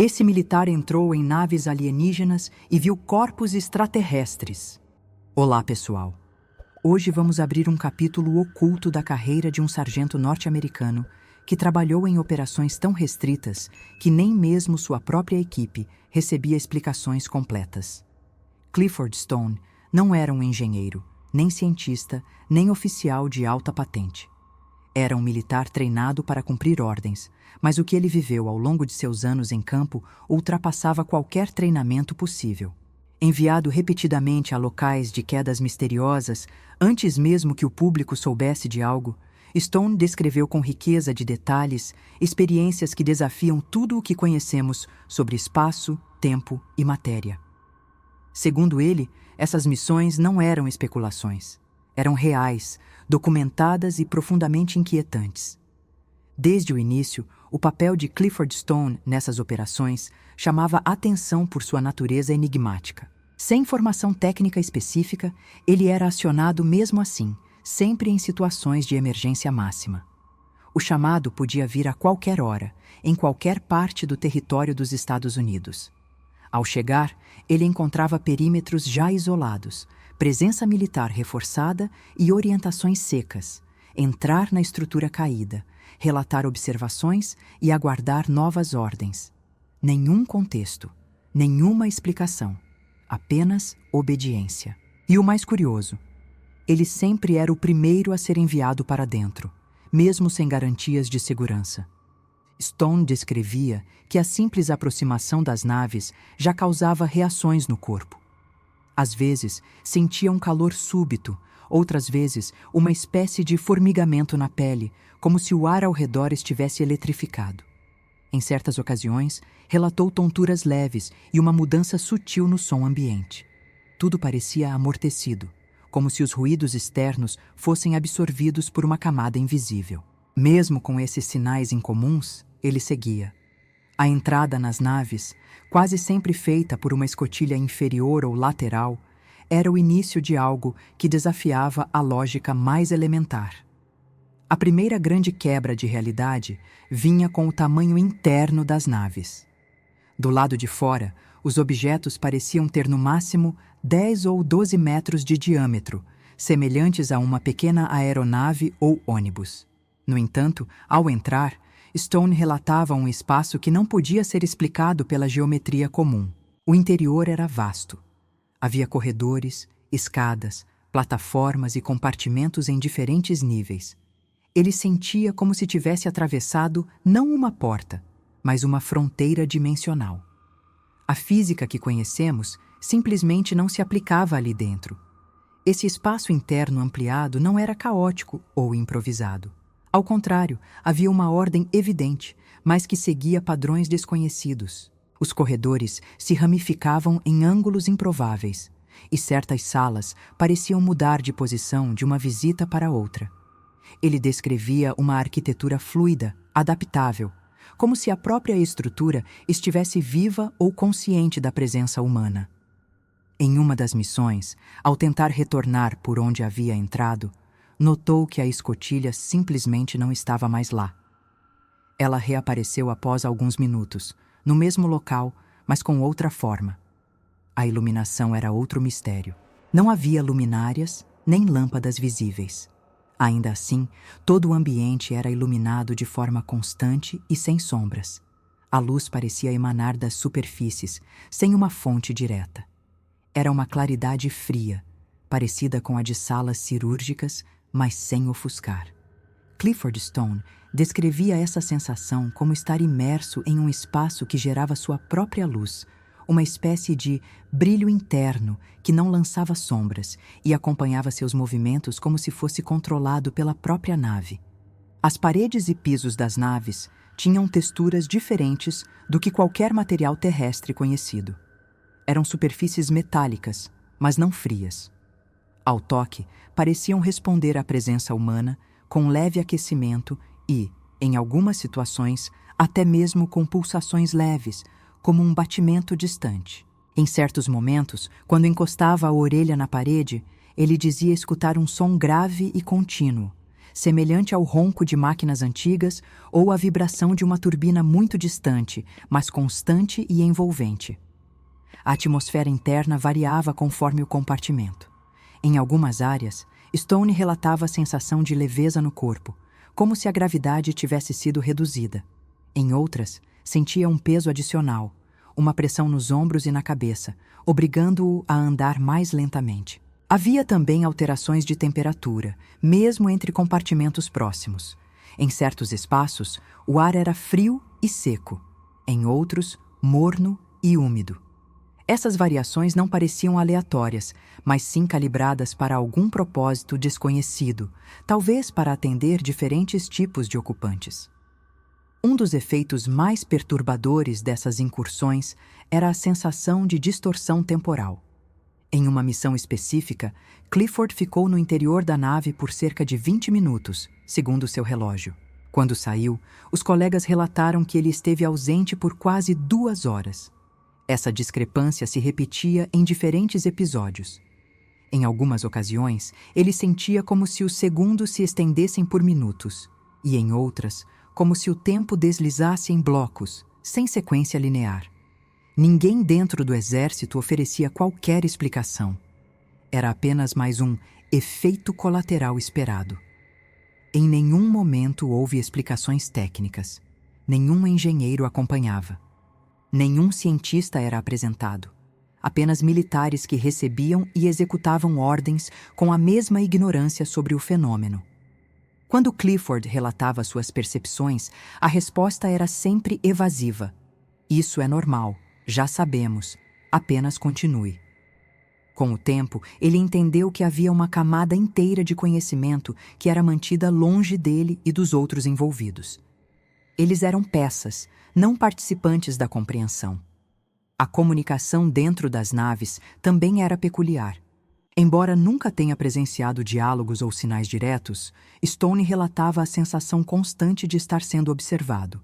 Esse militar entrou em naves alienígenas e viu corpos extraterrestres. Olá, pessoal. Hoje vamos abrir um capítulo oculto da carreira de um sargento norte-americano que trabalhou em operações tão restritas que nem mesmo sua própria equipe recebia explicações completas. Clifford Stone não era um engenheiro, nem cientista, nem oficial de alta patente. Era um militar treinado para cumprir ordens, mas o que ele viveu ao longo de seus anos em campo ultrapassava qualquer treinamento possível. Enviado repetidamente a locais de quedas misteriosas, antes mesmo que o público soubesse de algo, Stone descreveu com riqueza de detalhes experiências que desafiam tudo o que conhecemos sobre espaço, tempo e matéria. Segundo ele, essas missões não eram especulações. Eram reais, documentadas e profundamente inquietantes. Desde o início, o papel de Clifford Stone nessas operações chamava atenção por sua natureza enigmática. Sem formação técnica específica, ele era acionado mesmo assim, sempre em situações de emergência máxima. O chamado podia vir a qualquer hora, em qualquer parte do território dos Estados Unidos. Ao chegar, ele encontrava perímetros já isolados, presença militar reforçada e orientações secas, entrar na estrutura caída, relatar observações e aguardar novas ordens. Nenhum contexto, nenhuma explicação, apenas obediência. E o mais curioso, ele sempre era o primeiro a ser enviado para dentro, mesmo sem garantias de segurança. Stone descrevia que a simples aproximação das naves já causava reações no corpo. Às vezes, sentia um calor súbito, outras vezes, uma espécie de formigamento na pele, como se o ar ao redor estivesse eletrificado. Em certas ocasiões, relatou tonturas leves e uma mudança sutil no som ambiente. Tudo parecia amortecido, como se os ruídos externos fossem absorvidos por uma camada invisível. Mesmo com esses sinais incomuns, ele seguia. A entrada nas naves, quase sempre feita por uma escotilha inferior ou lateral, era o início de algo que desafiava a lógica mais elementar. A primeira grande quebra de realidade vinha com o tamanho interno das naves. Do lado de fora, os objetos pareciam ter no máximo 10 ou 12 metros de diâmetro, semelhantes a uma pequena aeronave ou ônibus. No entanto, ao entrar, Stone relatava um espaço que não podia ser explicado pela geometria comum. O interior era vasto. Havia corredores, escadas, plataformas e compartimentos em diferentes níveis. Ele sentia como se tivesse atravessado não uma porta, mas uma fronteira dimensional. A física que conhecemos simplesmente não se aplicava ali dentro. Esse espaço interno ampliado não era caótico ou improvisado. Ao contrário, havia uma ordem evidente, mas que seguia padrões desconhecidos. Os corredores se ramificavam em ângulos improváveis, e certas salas pareciam mudar de posição de uma visita para outra. Ele descrevia uma arquitetura fluida, adaptável, como se a própria estrutura estivesse viva ou consciente da presença humana. Em uma das missões, ao tentar retornar por onde havia entrado, notou que a escotilha simplesmente não estava mais lá. Ela reapareceu após alguns minutos, no mesmo local, mas com outra forma. A iluminação era outro mistério. Não havia luminárias, nem lâmpadas visíveis. Ainda assim, todo o ambiente era iluminado de forma constante e sem sombras. A luz parecia emanar das superfícies, sem uma fonte direta. Era uma claridade fria, parecida com a de salas cirúrgicas, mas sem ofuscar. Clifford Stone descrevia essa sensação como estar imerso em um espaço que gerava sua própria luz, uma espécie de brilho interno que não lançava sombras e acompanhava seus movimentos como se fosse controlado pela própria nave. As paredes e pisos das naves tinham texturas diferentes do que qualquer material terrestre conhecido. Eram superfícies metálicas, mas não frias. Ao toque, pareciam responder à presença humana com leve aquecimento e, em algumas situações, até mesmo com pulsações leves, como um batimento distante. Em certos momentos, quando encostava a orelha na parede, ele dizia escutar um som grave e contínuo, semelhante ao ronco de máquinas antigas ou à vibração de uma turbina muito distante, mas constante e envolvente. A atmosfera interna variava conforme o compartimento. Em algumas áreas, Stone relatava a sensação de leveza no corpo, como se a gravidade tivesse sido reduzida. Em outras, sentia um peso adicional, uma pressão nos ombros e na cabeça, obrigando-o a andar mais lentamente. Havia também alterações de temperatura, mesmo entre compartimentos próximos. Em certos espaços, o ar era frio e seco. Em outros, morno e úmido. Essas variações não pareciam aleatórias, mas sim calibradas para algum propósito desconhecido, talvez para atender diferentes tipos de ocupantes. Um dos efeitos mais perturbadores dessas incursões era a sensação de distorção temporal. Em uma missão específica, Clifford ficou no interior da nave por cerca de 20 minutos, segundo seu relógio. Quando saiu, os colegas relataram que ele esteve ausente por quase 2 horas. Essa discrepância se repetia em diferentes episódios. Em algumas ocasiões, ele sentia como se os segundos se estendessem por minutos, e em outras, como se o tempo deslizasse em blocos, sem sequência linear. Ninguém dentro do exército oferecia qualquer explicação. Era apenas mais um efeito colateral esperado. Em nenhum momento houve explicações técnicas. Nenhum engenheiro acompanhava. Nenhum cientista era apresentado. Apenas militares que recebiam e executavam ordens com a mesma ignorância sobre o fenômeno. Quando Clifford relatava suas percepções, a resposta era sempre evasiva. Isso é normal, já sabemos, apenas continue. Com o tempo, ele entendeu que havia uma camada inteira de conhecimento que era mantida longe dele e dos outros envolvidos. Eles eram peças, não participantes da compreensão. A comunicação dentro das naves também era peculiar. Embora nunca tenha presenciado diálogos ou sinais diretos, Stone relatava a sensação constante de estar sendo observado.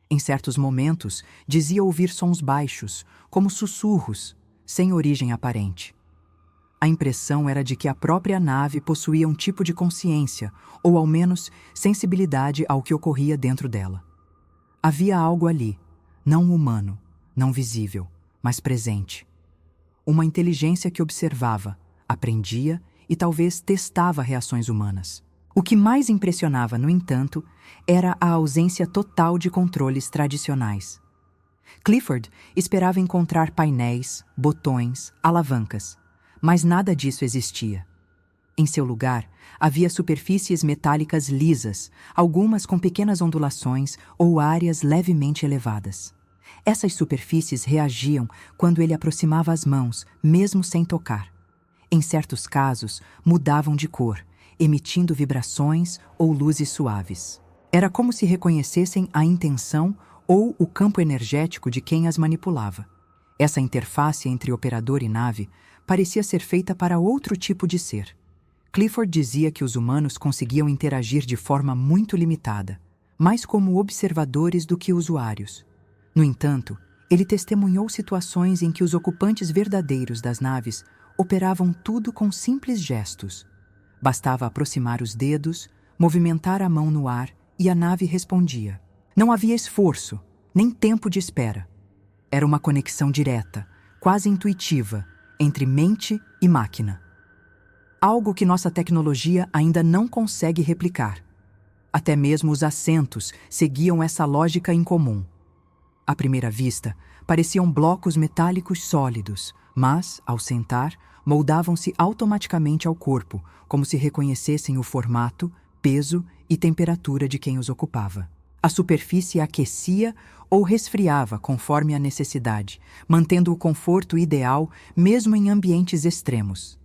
Em certos momentos, dizia ouvir sons baixos, como sussurros, sem origem aparente. A impressão era de que a própria nave possuía um tipo de consciência, ou ao menos sensibilidade ao que ocorria dentro dela. Havia algo ali, não humano, não visível, mas presente. Uma inteligência que observava, aprendia e talvez testava reações humanas. O que mais impressionava, no entanto, era a ausência total de controles tradicionais. Clifford esperava encontrar painéis, botões, alavancas, mas nada disso existia. Em seu lugar, havia superfícies metálicas lisas, algumas com pequenas ondulações ou áreas levemente elevadas. Essas superfícies reagiam quando ele aproximava as mãos, mesmo sem tocar. Em certos casos, mudavam de cor, emitindo vibrações ou luzes suaves. Era como se reconhecessem a intenção ou o campo energético de quem as manipulava. Essa interface entre operador e nave parecia ser feita para outro tipo de ser. Clifford dizia que os humanos conseguiam interagir de forma muito limitada, mais como observadores do que usuários. No entanto, ele testemunhou situações em que os ocupantes verdadeiros das naves operavam tudo com simples gestos. Bastava aproximar os dedos, movimentar a mão no ar e a nave respondia. Não havia esforço, nem tempo de espera. Era uma conexão direta, quase intuitiva, entre mente e máquina. Algo que nossa tecnologia ainda não consegue replicar. Até mesmo os assentos seguiam essa lógica em comum. À primeira vista, pareciam blocos metálicos sólidos, mas, ao sentar, moldavam-se automaticamente ao corpo, como se reconhecessem o formato, peso e temperatura de quem os ocupava. A superfície aquecia ou resfriava conforme a necessidade, mantendo o conforto ideal mesmo em ambientes extremos.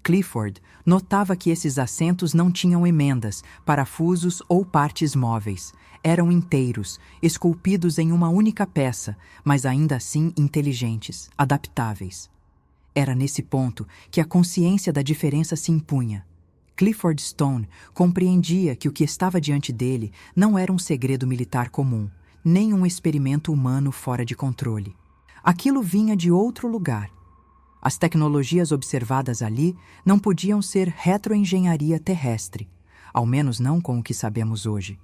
Clifford notava que esses assentos não tinham emendas, parafusos ou partes móveis. Eram inteiros, esculpidos em uma única peça, mas ainda assim inteligentes, adaptáveis. Era nesse ponto que a consciência da diferença se impunha. Clifford Stone compreendia que o que estava diante dele não era um segredo militar comum, nem um experimento humano fora de controle. Aquilo vinha de outro lugar. As tecnologias observadas ali não podiam ser retroengenharia terrestre. ao menos não com o que sabemos hoje.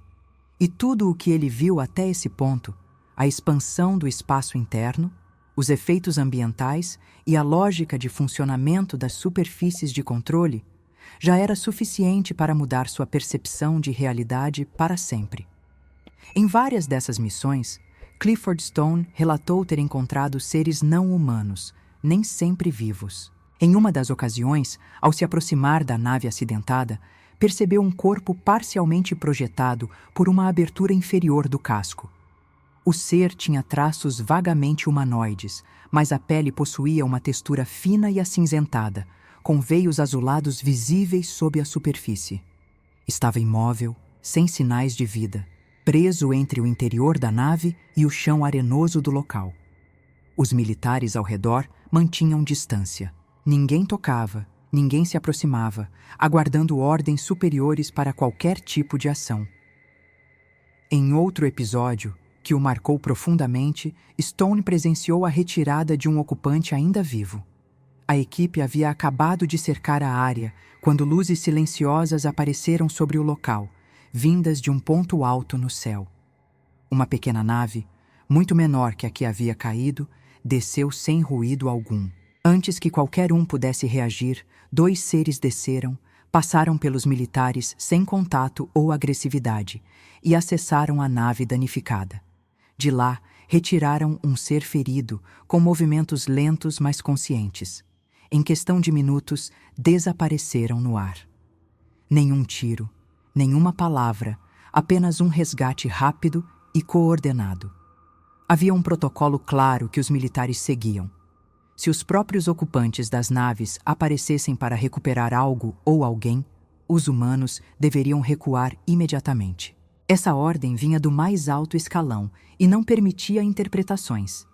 E tudo o que ele viu até esse ponto, a expansão do espaço interno, os efeitos ambientais e a lógica de funcionamento das superfícies de controle, já era suficiente para mudar sua percepção de realidade para sempre. Em várias dessas missões, Clifford Stone relatou ter encontrado seres não humanos, nem sempre vivos. Em uma das ocasiões, ao se aproximar da nave acidentada, percebeu um corpo parcialmente projetado por uma abertura inferior do casco. O ser tinha traços vagamente humanoides, mas a pele possuía uma textura fina e acinzentada, com veios azulados visíveis sob a superfície. Estava imóvel, sem sinais de vida, preso entre o interior da nave e o chão arenoso do local. Os militares ao redor mantinham distância. Ninguém tocava, ninguém se aproximava, aguardando ordens superiores para qualquer tipo de ação. Em outro episódio, que o marcou profundamente, Stone presenciou a retirada de um ocupante ainda vivo. A equipe havia acabado de cercar a área quando luzes silenciosas apareceram sobre o local, vindas de um ponto alto no céu. Uma pequena nave, muito menor que a que havia caído, desceu sem ruído algum. Antes que qualquer um pudesse reagir, 2 seres desceram, passaram pelos militares sem contato ou agressividade e acessaram a nave danificada. De lá, retiraram um ser ferido, com movimentos lentos mas conscientes. Em questão de minutos, desapareceram no ar. Nenhum tiro, nenhuma palavra, apenas um resgate rápido e coordenado. Havia um protocolo claro que os militares seguiam. Se os próprios ocupantes das naves aparecessem para recuperar algo ou alguém, os humanos deveriam recuar imediatamente. Essa ordem vinha do mais alto escalão e não permitia interpretações.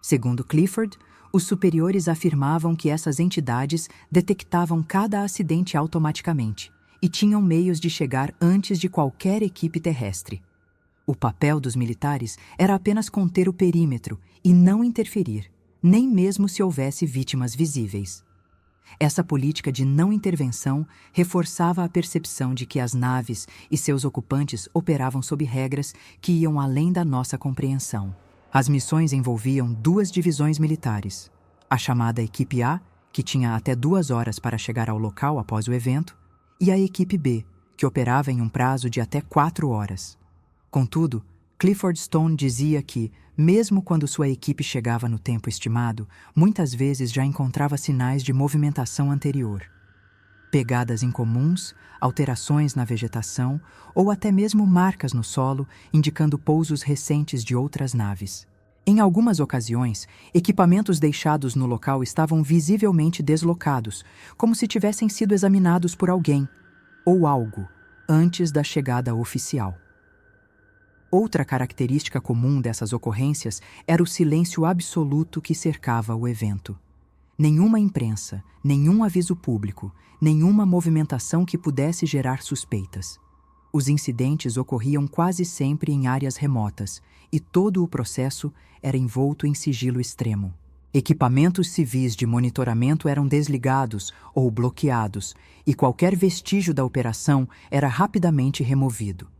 Segundo Clifford, os superiores afirmavam que essas entidades detectavam cada acidente automaticamente e tinham meios de chegar antes de qualquer equipe terrestre. O papel dos militares era apenas conter o perímetro e não interferir, nem mesmo se houvesse vítimas visíveis. Essa política de não intervenção reforçava a percepção de que as naves e seus ocupantes operavam sob regras que iam além da nossa compreensão. As missões envolviam 2 divisões militares. A chamada Equipe A, que tinha até 2 horas para chegar ao local após o evento, e a Equipe B, que operava em um prazo de até 4 horas. Contudo, Clifford Stone dizia que, mesmo quando sua equipe chegava no tempo estimado, muitas vezes já encontrava sinais de movimentação anterior. Pegadas incomuns, alterações na vegetação ou até mesmo marcas no solo indicando pousos recentes de outras naves. Em algumas ocasiões, equipamentos deixados no local estavam visivelmente deslocados, como se tivessem sido examinados por alguém ou algo antes da chegada oficial. Outra característica comum dessas ocorrências era o silêncio absoluto que cercava o evento. Nenhuma imprensa, nenhum aviso público, nenhuma movimentação que pudesse gerar suspeitas. Os incidentes ocorriam quase sempre em áreas remotas e todo o processo era envolto em sigilo extremo. Equipamentos civis de monitoramento eram desligados ou bloqueados e qualquer vestígio da operação era rapidamente removido.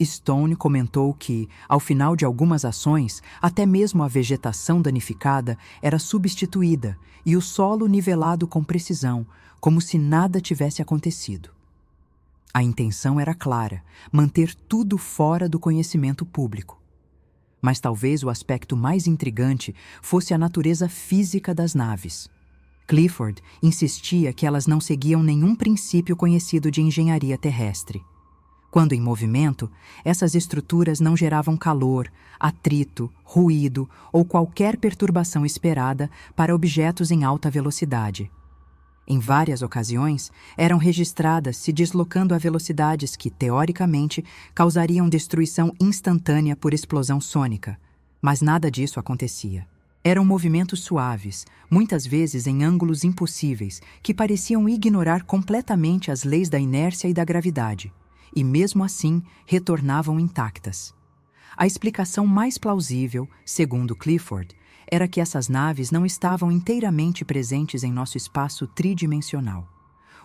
Stone comentou que, ao final de algumas ações, até mesmo a vegetação danificada era substituída e o solo nivelado com precisão, como se nada tivesse acontecido. A intenção era clara, manter tudo fora do conhecimento público. Mas talvez o aspecto mais intrigante fosse a natureza física das naves. Clifford insistia que elas não seguiam nenhum princípio conhecido de engenharia terrestre. Quando em movimento, essas estruturas não geravam calor, atrito, ruído ou qualquer perturbação esperada para objetos em alta velocidade. Em várias ocasiões, eram registradas se deslocando a velocidades que, teoricamente, causariam destruição instantânea por explosão sônica, mas nada disso acontecia. Eram movimentos suaves, muitas vezes em ângulos impossíveis, que pareciam ignorar completamente as leis da inércia e da gravidade. E mesmo assim retornavam intactas. A explicação mais plausível, segundo Clifford, era que essas naves não estavam inteiramente presentes em nosso espaço tridimensional.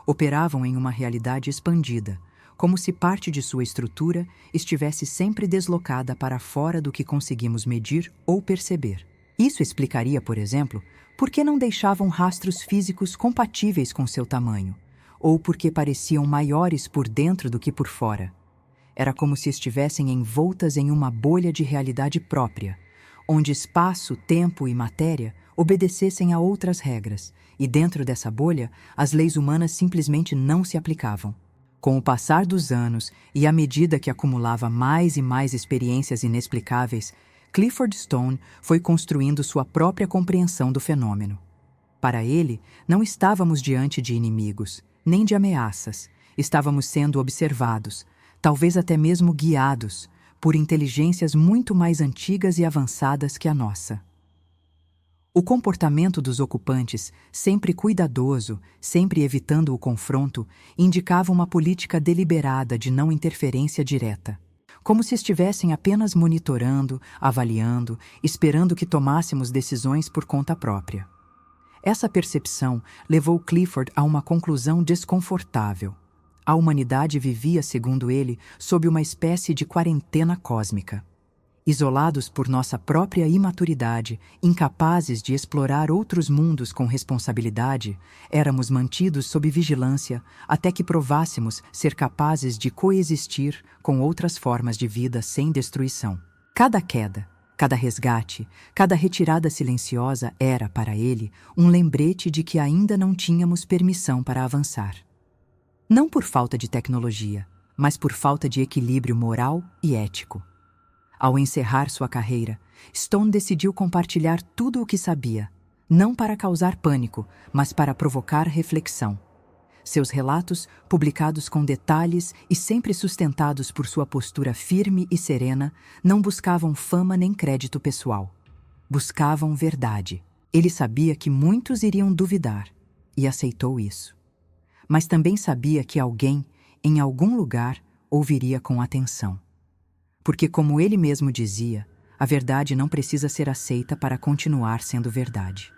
Operavam em uma realidade expandida, como se parte de sua estrutura estivesse sempre deslocada para fora do que conseguimos medir ou perceber. Isso explicaria, por exemplo, por que não deixavam rastros físicos compatíveis com seu tamanho, ou por que pareciam maiores por dentro do que por fora. Era como se estivessem envoltas em uma bolha de realidade própria, onde espaço, tempo e matéria obedecessem a outras regras, e dentro dessa bolha, as leis humanas simplesmente não se aplicavam. Com o passar dos anos e à medida que acumulava mais e mais experiências inexplicáveis, Clifford Stone foi construindo sua própria compreensão do fenômeno. Para ele, não estávamos diante de inimigos, nem de ameaças. Estávamos sendo observados, talvez até mesmo guiados, por inteligências muito mais antigas e avançadas que a nossa. O comportamento dos ocupantes, sempre cuidadoso, sempre evitando o confronto, indicava uma política deliberada de não interferência direta. Como se estivessem apenas monitorando, avaliando, esperando que tomássemos decisões por conta própria. Essa percepção levou Clifford a uma conclusão desconfortável. A humanidade vivia, segundo ele, sob uma espécie de quarentena cósmica. Isolados por nossa própria imaturidade, incapazes de explorar outros mundos com responsabilidade, éramos mantidos sob vigilância até que provássemos ser capazes de coexistir com outras formas de vida sem destruição. Cada queda, cada resgate, cada retirada silenciosa era, para ele, um lembrete de que ainda não tínhamos permissão para avançar. Não por falta de tecnologia, mas por falta de equilíbrio moral e ético. Ao encerrar sua carreira, Stone decidiu compartilhar tudo o que sabia, não para causar pânico, mas para provocar reflexão. Seus relatos, publicados com detalhes e sempre sustentados por sua postura firme e serena, não buscavam fama nem crédito pessoal. Buscavam verdade. Ele sabia que muitos iriam duvidar, e aceitou isso. Mas também sabia que alguém, em algum lugar, ouviria com atenção. Porque, como ele mesmo dizia, a verdade não precisa ser aceita para continuar sendo verdade.